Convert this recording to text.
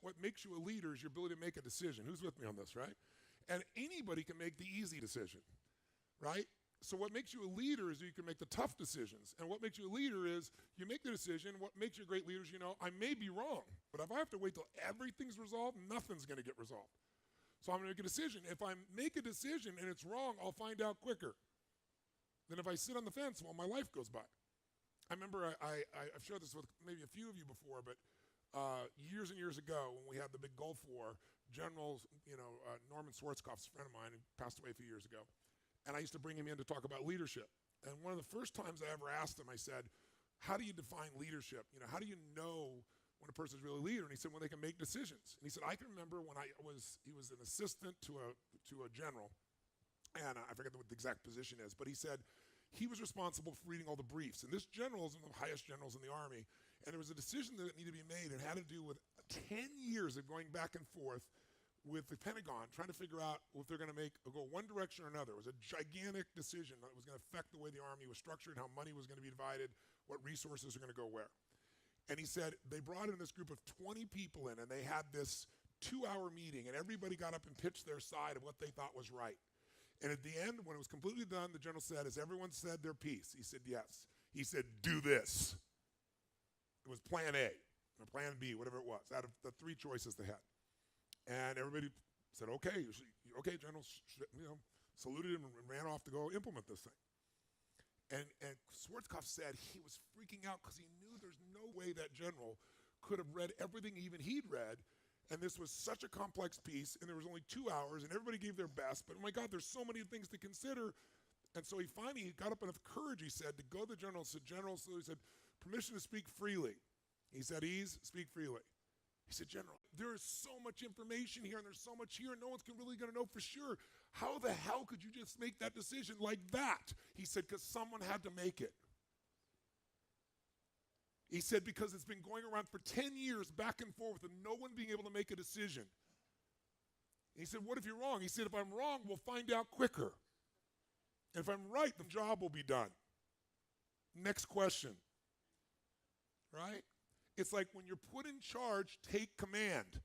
what makes you a leader is your ability to make a decision. Who's with me on this, right? And anybody can make the easy decision, right? So what makes you a leader is you can make the tough decisions. And what makes you a leader is you make the decision. What makes you a great leader is, I may be wrong, but if I have to wait till everything's resolved, nothing's going to get resolved. So I'm going to make a decision. If I make a decision and it's wrong, I'll find out quicker than if I sit on the fence while my life goes by. I remember I've shared this with maybe a few of you before, but years and years ago when we had the big Gulf War, Generals, Norman Schwarzkopf's a friend of mine who passed away a few years ago, and I used to bring him in to talk about leadership. And one of the first times I ever asked him, I said, how do you define leadership? How do you know when a person's really a leader? And he said, when they can make decisions. And he said, I can remember when he was an assistant to a general, and I forget what the exact position is, but he said he was responsible for reading all the briefs. And this general is one of the highest generals in the Army, and there was a decision that needed to be made and had to do with 10 years of going back and forth with the Pentagon, trying to figure out if they're going to go one direction or another. It was a gigantic decision that was going to affect the way the Army was structured, how money was going to be divided, what resources are going to go where. And he said they brought in this group of 20 people in, and they had this 2-hour meeting, and everybody got up and pitched their side of what they thought was right. And at the end, when it was completely done, the general said, has everyone said their piece? He said, yes. He said, do this. It was plan A or plan B, whatever it was, out of the 3 choices they had. And everybody said, okay, General, saluted him and ran off to go implement this thing. And Schwarzkopf said he was freaking out because he knew there's no way that general could have read everything even he'd read, and this was such a complex piece, and there was only 2 hours, and everybody gave their best, but oh my God, there's so many things to consider. And so he finally got up enough courage, he said, to go to the general and said, General, so he said, permission to speak freely. He said, ease, speak freely. He said, General, there is so much information here and there's so much here and no one's really going to know for sure. How the hell could you just make that decision like that? He said, because someone had to make it. He said, because it's been going around for 10 years back and forth and no one being able to make a decision. And he said, what if you're wrong? He said, if I'm wrong, we'll find out quicker. And if I'm right, the job will be done. Next question, right? It's like when you're put in charge, take command.